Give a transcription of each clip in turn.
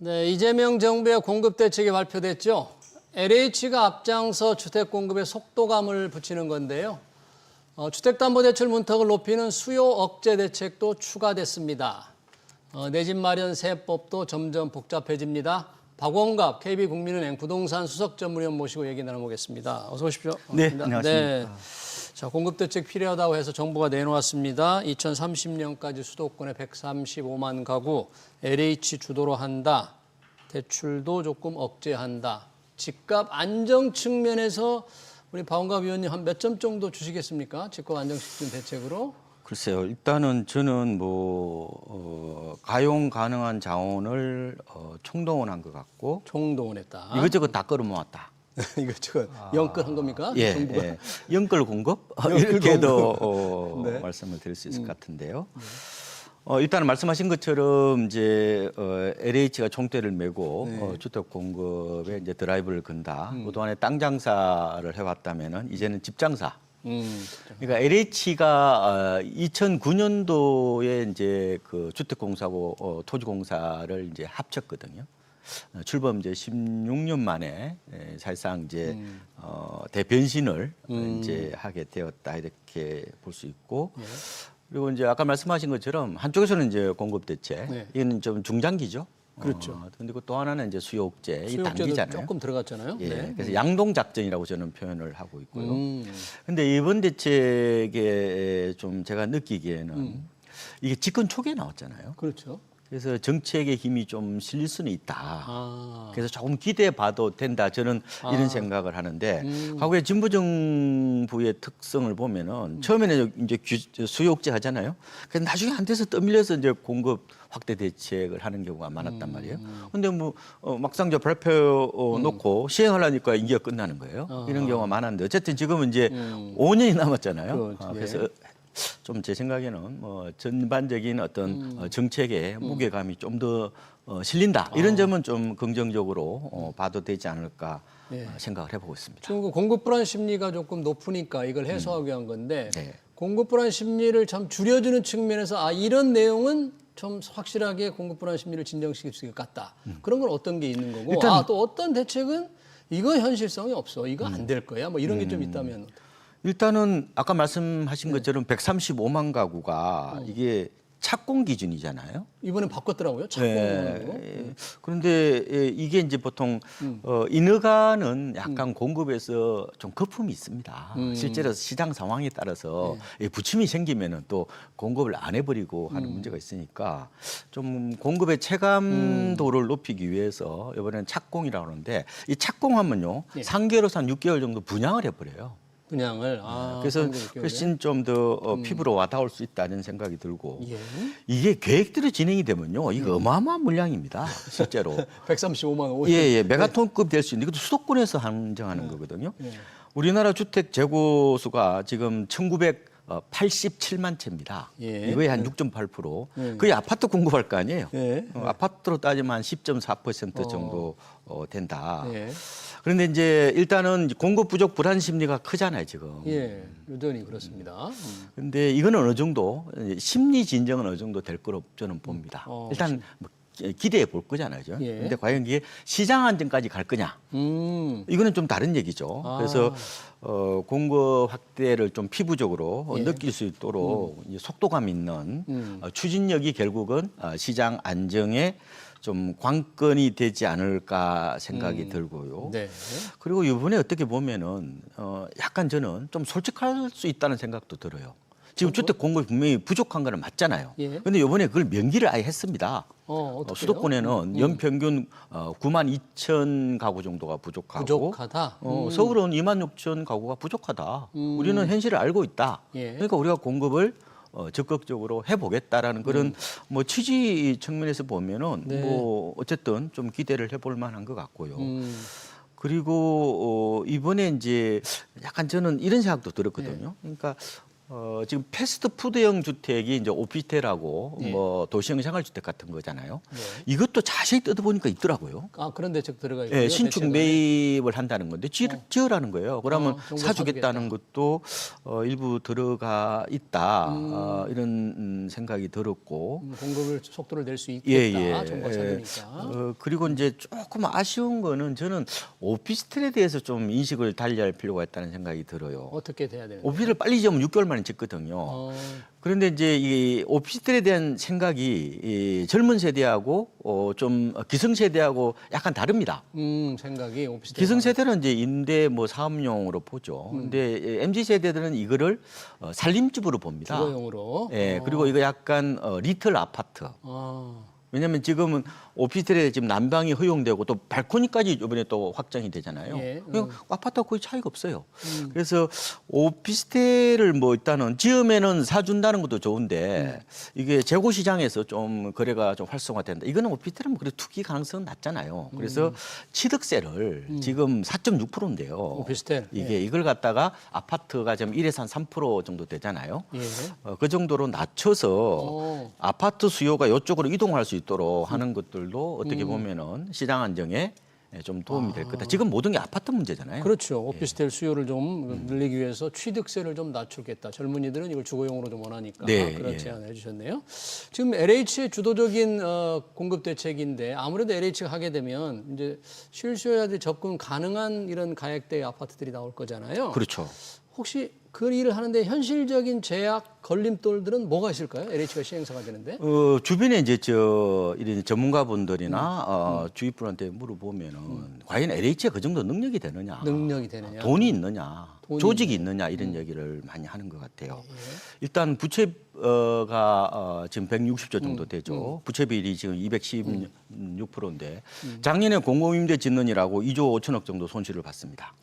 네, 이재명 정부의 공급 대책이 발표됐죠. LH가 앞장서 주택 공급에 속도감을 붙이는 건데요. 주택담보대출 문턱을 높이는 수요 억제 대책도 추가됐습니다. 내 집 마련 세법도 점점 복잡해집니다. 박원갑 KB국민은행 부동산 수석 전문위원 모시고 얘기 나눠보겠습니다. 어서 오십시오. 네, 안녕하십니까. 네. 자, 공급대책 필요하다고 해서 정부가 내놓았습니다. 2030년까지 수도권에 135만 가구 LH 주도로 한다. 대출도 조금 억제한다. 집값 안정 측면에서 우리 박원갑 위원님 한 몇 점 정도 주시겠습니까? 집값 안정시키는 대책으로. 글쎄요. 일단은 저는 가용 가능한 자원을 총동원한 것 같고 총동원했다. 이것저것 다 끌어모았다. 이것저것 연끌한 겁니까? 예, 정부가? 예. 연끌 공급 연끌 이렇게도 네. 말씀을 드릴 수 있을 것 같은데요. 일단은 말씀하신 것처럼 이제 LH가 총대를 메고 네. 주택 공급에 이제 드라이브를 건다. 그동안에 땅 장사를 해왔다면은 이제는 집 장사. 그러니까 LH가 2009년도에 이제 그 주택공사하고 토지공사를 이제 합쳤거든요. 출범 이제 16년 만에 사실상 이제 대변신을 이제 하게 되었다 이렇게 볼 수 있고. 네. 그리고 이제 아까 말씀하신 것처럼 한쪽에서는 이제 공급 대책, 네. 이건 좀 중장기죠. 그렇죠. 근데 또 하나는 이제 수요 억제, 이 수요제도 단기잖아요. 조금 들어갔잖아요. 예, 네. 그래서 양동 작전이라고 저는 표현을 하고 있고요. 근데 이번 대책에 좀 제가 느끼기에는 이게 집권 초기에 나왔잖아요. 그렇죠. 그래서 정책의 힘이 좀 실릴 수는 있다. 아. 그래서 조금 기대해 봐도 된다. 저는 이런 생각을 하는데 과거에 진보 정부의 특성을 보면은 처음에는 이제 수요 억제 하잖아요. 그래서 나중에 한 데서 떠밀려서 이제 공급 확대 대책을 하는 경우가 많았단 말이에요. 근데 막상 저 발표 놓고 시행하려니까 임기가 끝나는 거예요. 이런 경우가 많았는데 어쨌든 지금은 이제 5년이 남았잖아요. 그래서 좀 제 생각에는 전반적인 어떤 정책의 무게감이 좀 더 실린다. 이런 점은 좀 긍정적으로 봐도 되지 않을까 생각을 해보고 있습니다. 지금 그 공급 불안 심리가 조금 높으니까 이걸 해소하기 위한 건데 네. 공급 불안 심리를 참 줄여주는 측면에서 이런 내용은 좀 확실하게 공급 불안 심리를 진정시킬 수 있을 것 같다. 그런 건 어떤 게 있는 거고 일단 또 어떤 대책은 이거 현실성이 없어. 이거 안 될 거야. 뭐 이런 게 좀 있다면. 일단은 아까 말씀하신 것처럼 135만 가구가 이게 착공 기준이잖아요. 이번에 바꿨더라고요. 착공으로. 그런데 이게 이제 보통 인허가는 약간 공급에서 좀 거품이 있습니다. 실제로 시장 상황에 따라서 부침이 생기면은 또 공급을 안 해버리고 하는 문제가 있으니까 좀 공급의 체감도를 높이기 위해서 이번에는 착공이라고 하는데 이 착공하면요 3개월에서 한 6개월 정도 분양을 해버려요. 분양을. 그래서 3개월. 훨씬 좀 더 피부로 와닿을 수 있다는 생각이 들고 예. 이게 계획대로 진행이 되면요 이거 어마어마한 물량입니다 실제로. 135만 5. 예, 메가톤급 될 수 있는 이것도 수도권에서 한정하는 거거든요. 우리나라 주택 재고수가 지금 1987만 채입니다. 예. 이거의 한 6.8%. 거의 아파트 공급할 거 아니에요. 예. 아파트로 따지면 한 10.4% 정도 된다. 예. 그런데 이제 일단은 공급 부족 불안 심리가 크잖아요, 지금. 예. 여전히 그렇습니다. 근데 이거는 어느 정도 심리 진정은 어느 정도 될 거로 저는 봅니다. 일단 기대해 볼 거잖아요. 예. 근데 과연 이게 시장 안정까지 갈 거냐? 이거는 좀 다른 얘기죠. 그래서 공급 확대를 좀 피부적으로 느낄 수 있도록 이제 속도감 있는 추진력이 결국은 시장 안정에 좀 관건이 되지 않을까 생각이 들고요. 네. 그리고 이번에 어떻게 보면은 약간 저는 좀 솔직할 수 있다는 생각도 들어요. 지금 주택 공급이 분명히 부족한 거는 맞잖아요. 예. 그런데 이번에 그걸 명기를 아예 했습니다. 어떡해요? 수도권에는 연평균 9만 2천 가구 정도가 부족하고 부족하다. 서울은 2만 6천 가구가 부족하다. 우리는 현실을 알고 있다. 예. 그러니까 우리가 공급을 적극적으로 해보겠다라는 그런 뭐 취지 측면에서 보면은 뭐 어쨌든 좀 기대를 해볼 만한 것 같고요. 그리고 이번에 이제 약간 저는 이런 생각도 들었거든요. 그러니까 지금 패스트푸드형 주택이 이제 오피스텔하고 예. 뭐 도시형 생활주택 같은 거잖아요. 네. 이것도 자세히 뜯어보니까 있더라고요. 아, 그런 대책 들어가 있고요. 예, 신축 대책안에. 매입을 한다는 건데 지으라는 거예요. 그러면 정보 사주겠다는 것도 일부 들어가 있다. 이런 생각이 들었고. 공급을 속도를 낼 수 있겠다. 예. 정부가 사주니까. 그리고 이제 조금 아쉬운 거는 저는 오피스텔에 대해서 좀 인식을 달리할 필요가 있다는 생각이 들어요. 어떻게 돼야 되는지. 오피스텔 빨리 지으면 6개월 만에 짓거든요. 그런데 이제 이 오피스텔에 대한 생각이 이 젊은 세대하고 좀 기성 세대하고 약간 다릅니다. 생각이 오피스텔. 기성 세대는 이제 임대 뭐 사업용으로 보죠. 근데 MZ 세대들은 이거를 살림집으로 봅니다. 주거용으로. 예, 그리고 이거 약간 리틀 아파트. 왜냐하면 지금은 오피스텔에 지금 난방이 허용되고 또 발코니까지 이번에 또 확장이 되잖아요. 예, 그냥 아파트와 거의 차이가 없어요. 그래서 오피스텔을 뭐 일단은 지으면은 사준다는 것도 좋은데 이게 재고 시장에서 좀 거래가 좀 활성화된다. 이거는 오피스텔은 뭐 그래 투기 가능성은 낮잖아요. 그래서 취득세를 지금 4.6%인데요. 오피스텔. 이게 이걸 갖다가 아파트가 지금 1에서 한 3% 정도 되잖아요. 예. 그 정도로 낮춰서 아파트 수요가 이쪽으로 이동할 수 있도록 하는 것들도 어떻게 보면은 시장 안정에 좀 도움이 될 거다. 지금 모든 게 아파트 문제잖아요. 그렇죠. 오피스텔 수요를 좀 늘리기 위해서 취득세를 좀 낮추겠다. 젊은이들은 이걸 주거용으로 좀 원하니까 네, 그런 예. 제안을 해주셨네요. 지금 LH의 주도적인 공급 대책인데 아무래도 LH가 하게 되면 이제 실수요자들이 접근 가능한 이런 가액대의 아파트들이 나올 거잖아요. 그렇죠. 혹시 그 일을 하는데 현실적인 제약 걸림돌들은 뭐가 있을까요? LH가 시행사가 되는데. 주변에 이제 이런 전문가분들이나 주위 분한테 물어보면은 과연 LH가 그 정도 능력이 되느냐, 능력이 되느냐. 돈이 있느냐, 돈이 조직이 있느냐 이런 얘기를 많이 하는 것 같아요. 일단 부채가 지금 160조 정도 되죠. 부채 비율이 지금 216%인데 작년에 공공임대 짓느니라고 2조 5천억 정도 손실을 봤습니다.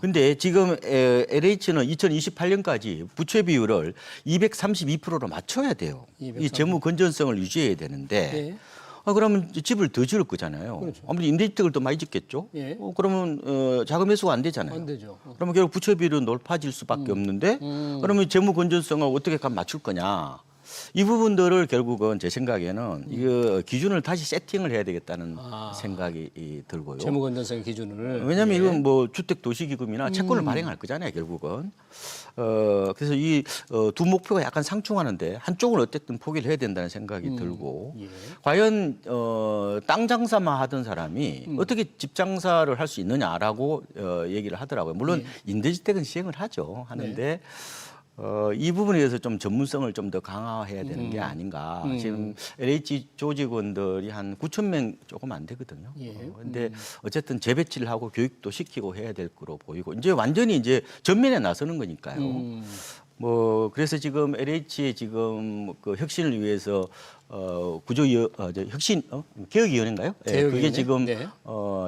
근데 지금 LH는 2028년까지 부채 비율을 232%로 맞춰야 돼요. 이 재무 건전성을 유지해야 되는데 네. 그러면 집을 더 지을 거잖아요. 그렇죠. 아무래도 임대주택을 더 많이 짓겠죠. 예. 그러면 자금 회수가 안 되잖아요. 안 되죠. 그러면 결국 부채 비율은 높아질 수밖에 없는데 그러면 재무 건전성을 어떻게 맞출 거냐. 이 부분들을 결국은 제 생각에는 이거 기준을 다시 세팅을 해야 되겠다는 생각이 들고요. 재무 건전성의 기준을. 왜냐하면 이건 뭐 주택도시기금이나 채권을 발행할 거잖아요, 결국은. 그래서 이 두 목표가 약간 상충하는데 한쪽은 어쨌든 포기를 해야 된다는 생각이 들고 예. 과연 땅 장사만 하던 사람이 어떻게 집 장사를 할 수 있느냐라고 얘기를 하더라고요. 물론 임대주택은 시행을 하죠. 하는데 이 부분에 대해서 좀 전문성을 좀 더 강화해야 되는 게 아닌가. 지금 LH 조직원들이 한 9천 명 조금 안 되거든요. 그런데 어쨌든 재배치를 하고 교육도 시키고 해야 될 거로 보이고 이제 완전히 이제 전면에 나서는 거니까요. 뭐 그래서 지금 LH의 지금 그 혁신을 위해서 혁신 개혁위원회인가요? 네, 개혁위원회? 그게 지금 네.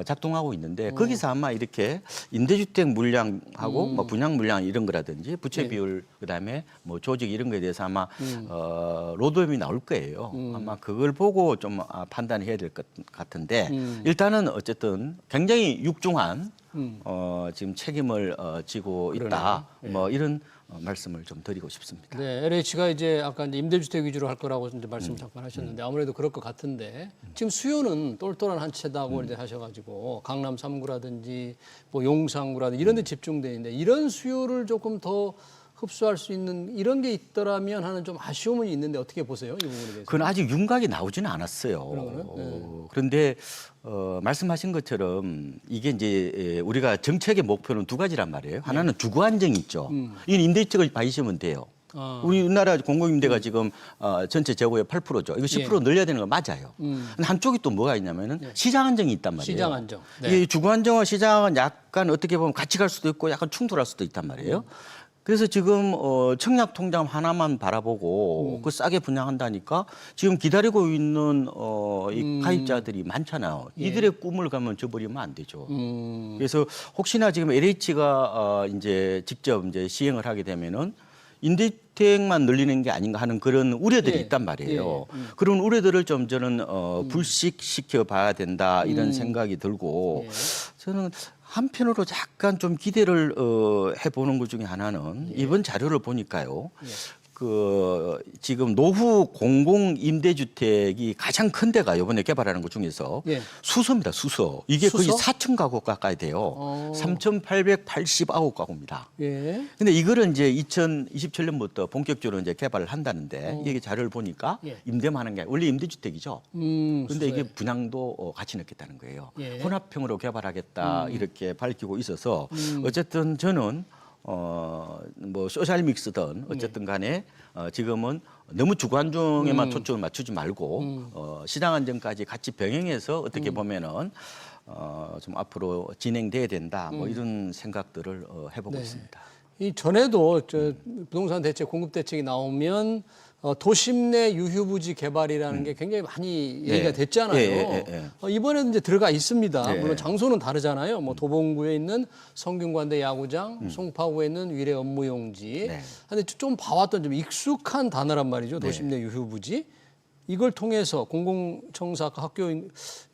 작동하고 있는데 거기서 아마 이렇게 임대주택 물량하고 뭐 분양 물량 이런 거라든지 부채 네. 비율 그다음에 뭐 조직 이런 거에 대해서 아마 로드맵이 나올 거예요. 아마 그걸 보고 좀 판단해야 될 것 같은데 일단은 어쨌든 굉장히 육중한 지금 책임을 지고 있다. 그러네요. 뭐 이런 말씀을 좀 드리고 싶습니다. 네, LH가 이제 아까 이제 임대주택 위주로 할 거라고 이제 말씀 잠깐 하셨는데 아무래도 그럴 것 같은데 지금 수요는 똘똘한 한 채다고 이제 하셔가지고 강남 3구라든지 뭐 용산구라든지 이런 데 집중돼 있는데 이런 수요를 조금 더 흡수할 수 있는 이런 게 있더라면 하는 좀 아쉬움은 있는데 어떻게 보세요? 이 부분에 대해서. 그건 아직 윤곽이 나오지는 않았어요. 그런데 말씀하신 것처럼 이게 이제 우리가 정책의 목표는 두 가지란 말이에요. 하나는 주거 안정이 있죠. 이건 임대주택을 봐주시면 돼요. 우리나라 공공임대가 지금 전체 재고의 8%죠. 이거 10% 늘려야 되는 거 맞아요. 근데 한쪽이 또 뭐가 있냐면은 시장 안정이 있단 말이에요. 시장 안정. 이 주거 안정과 시장은 약간 어떻게 보면 같이 갈 수도 있고 약간 충돌할 수도 있단 말이에요. 그래서 지금 청약 통장 하나만 바라보고 그 싸게 분양한다니까 지금 기다리고 있는 이 가입자들이 많잖아요. 이들의 꿈을 가면 저버리면 안 되죠. 그래서 혹시나 지금 LH가 이제 직접 이제 시행을 하게 되면은 임대주택만 늘리는 게 아닌가 하는 그런 우려들이 있단 말이에요. 그런 우려들을 좀 저는 불식시켜 봐야 된다 이런 생각이 들고 저는 한편으로 약간 좀 기대를 해보는 것 중에 하나는 이번 자료를 보니까요. 그 지금 노후 공공 임대주택이 가장 큰 데가 이번에 개발하는 것 중에서 수서입니다. 수서. 이게 거의 수서? 4천 가구 가까이 돼요. 3,889가구입니다. 예. 근데 이거를 이제 2027년부터 본격적으로 이제 개발을 한다는데 이게 자료를 보니까 임대만 하는 게 원래 임대주택이죠. 근데 이게 분양도 같이 넣겠다는 거예요. 혼합형으로 개발하겠다 이렇게 밝히고 있어서 어쨌든 저는 뭐 소셜 믹스든 어쨌든 간에 지금은 너무 주관중에만 초점을 맞추지 말고 시장 안정까지 같이 병행해서 어떻게 보면은 좀 앞으로 진행돼야 된다. 뭐 이런 생각들을 해보고 있습니다. 이 전에도 저 부동산 대책 공급 대책이 나오면 도심 내 유휴부지 개발이라는 게 굉장히 많이 얘기가 됐잖아요. 이번에도 이제 들어가 있습니다. 물론 장소는 다르잖아요. 뭐 도봉구에 있는 성균관대 야구장, 송파구에 있는 위례 업무용지. 근데 좀 봐왔던 좀 익숙한 단어란 말이죠. 도심 내 유휴부지. 이걸 통해서 공공청사 학교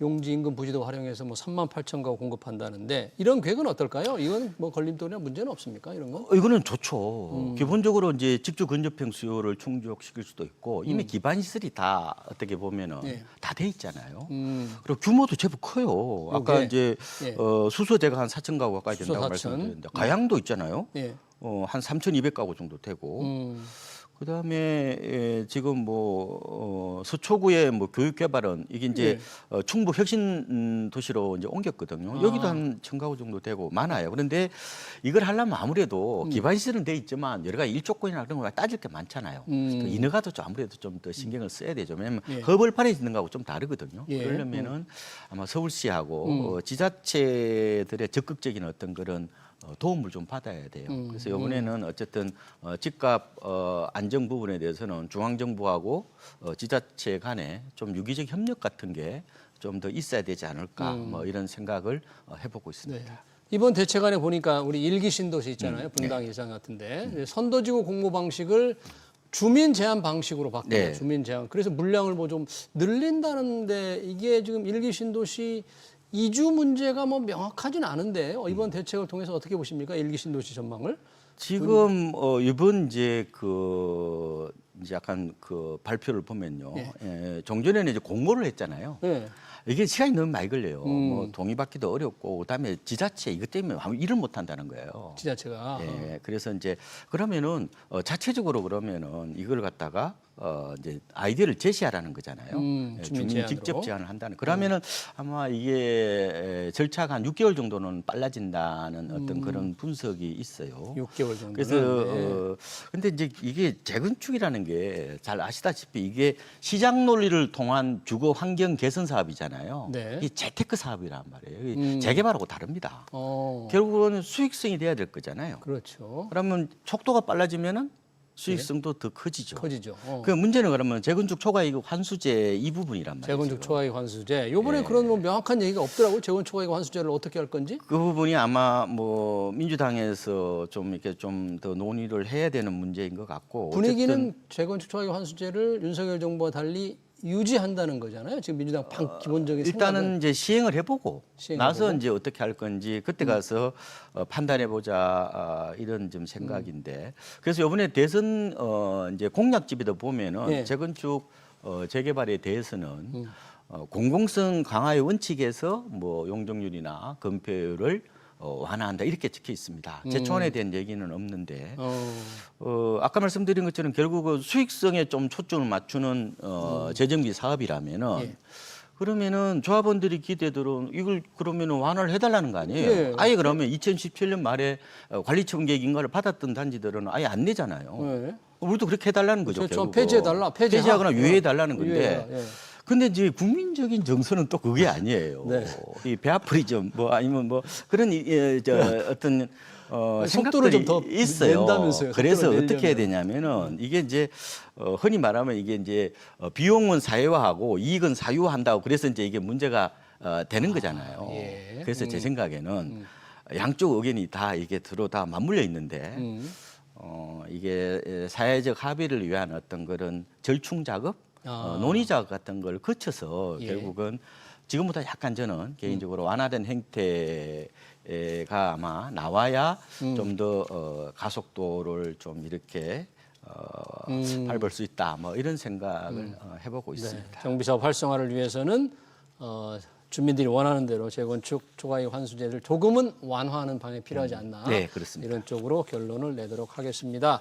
용지 인근 부지도 활용해서 뭐 38,000 가구 공급한다는데 이런 계획은 어떨까요? 이건 뭐 걸림돌이나 문제는 없습니까? 이런 거? 이거는 좋죠. 기본적으로 이제 직주 근접형 수요를 충족시킬 수도 있고 이미 기반 시설이 다 어떻게 보면은 다 돼 있잖아요. 그리고 규모도 제법 커요. 아까 이제 수소 제가 한 4,000 가구 가까이 된다고 말씀드렸는데 가양도 있잖아요. 한 3,200가구 정도 되고. 그다음에 지금 뭐 서초구의 뭐 교육 개발은 이게 이제 충북 혁신 도시로 이제 옮겼거든요. 여기도 한 1,000가구 정도 되고 많아요. 그런데 이걸 하려면 아무래도 기반 시설은 돼 있지만 여러 가지 일조권이나 그런 거 따질 게 많잖아요. 인허가도 좀 아무래도 좀 더 신경을 써야 되죠. 왜냐하면 허벌판에 있는 거하고 좀 다르거든요. 그러려면은 아마 서울시하고 지자체들의 적극적인 어떤 그런 도움을 좀 받아야 돼요. 그래서 이번에는 어쨌든 집값 안정 부분에 대해서는 중앙정부하고 지자체 간에 좀 유기적 협력 같은 게 좀 더 있어야 되지 않을까 뭐 이런 생각을 해보고 있습니다. 이번 대책안에 보니까 우리 일기 신도시 있잖아요. 분당 예산 같은데 선도지구 공모 방식을 주민 제한 방식으로 바꿔요. 주민 제한. 그래서 물량을 뭐 좀 늘린다는데 이게 지금 일기 신도시 이주 문제가 뭐 명확하진 않은데 이번 대책을 통해서 어떻게 보십니까? 일기 신도시 전망을? 지금 이번 이제 이제 약간 발표를 보면요. 종전에는 이제 공모를 했잖아요. 이게 시간이 너무 많이 걸려요. 뭐 동의받기도 어렵고 그다음에 지자체 이것 때문에 아무 일을 못 한다는 거예요. 지자체가. 그래서 이제 그러면은 자체적으로 그러면은 이걸 갖다가 이제 아이디어를 제시하라는 거잖아요. 주민이 직접 제안을 한다는. 그러면은 아마 이게 절차가 한 6개월 정도는 빨라진다는 어떤 그런 분석이 있어요. 6개월 정도. 그래서 근데 이제 이게 재건축이라는 게 잘 아시다시피 이게 시장 논리를 통한 주거 환경 개선 사업이잖아요. 이 재테크 사업이란 말이에요. 재개발하고 다릅니다. 결국은 수익성이 돼야 될 거잖아요. 그렇죠. 그러면 속도가 빨라지면은 수익성도 더 커지죠. 커지죠. 그 문제는 그러면 재건축 초과이익 환수제 이 부분이란 말이죠. 재건축 초과이익 환수제. 이번에 그런 뭐 명확한 얘기가 없더라고요. 재건축 초과이익 환수제를 어떻게 할 건지. 그 부분이 아마 뭐 민주당에서 좀 이렇게 좀 더 논의를 해야 되는 문제인 것 같고. 분위기는 재건축 초과이익 환수제를 윤석열 정부와 달리 유지한다는 거잖아요. 지금 민주당 기본적인 일단은 생각은. 이제 시행을 해보고 나서 이제 어떻게 할 건지 그때 가서 판단해보자 이런 좀 생각인데 그래서 이번에 대선 이제 공약집에도 보면은 재건축 재개발에 대해서는 공공성 강화의 원칙에서 뭐 용적률이나 건폐율을 완화한다 이렇게 적혀 있습니다. 재초안에 대한 얘기는 없는데 아까 말씀드린 것처럼 결국은 수익성에 좀 초점을 맞추는 재정비 사업이라면은 그러면은 조합원들이 기대대로 이걸 그러면은 완화를 해달라는 거 아니에요? 아예 그러면 2017년 말에 관리처분 계획 인가를 받았던 단지들은 아예 안 내잖아요. 우리도 그렇게 해달라는 거죠. 그렇죠. 폐지해달라. 폐지하거나 유예해달라는 건데. 근데 이제 국민적인 정서는 또 그게 아니에요. 이 배아프리즘 뭐 아니면 뭐 그런 어떤 속도를 좀 더 있어요. 낸다면서요. 그래서 어떻게 해야 되냐면은 이게 이제 흔히 말하면 이게 이제 비용은 사회화하고 이익은 사유화한다고 그래서 이제 이게 문제가 되는 거잖아요. 그래서 제 생각에는 양쪽 의견이 다 이게 다 맞물려 있는데 이게 사회적 합의를 위한 어떤 그런 절충 작업 논의 작업 같은 걸 거쳐서 결국은 지금보다 약간 저는 개인적으로 완화된 행태가 아마 나와야 좀 더 가속도를 좀 이렇게 밟을 수 있다. 뭐 이런 생각을 해보고 있습니다. 정비사업 활성화를 위해서는 주민들이 원하는 대로 재건축 초과이익 환수제를 조금은 완화하는 방향이 필요하지 않나. 네, 그렇습니다. 이런 쪽으로 결론을 내도록 하겠습니다.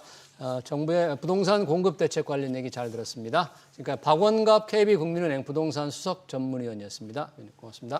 정부의 부동산 공급 대책 관련 얘기 잘 들었습니다. 지금까지 박원갑 KB국민은행 부동산 수석 전문위원이었습니다. 고맙습니다.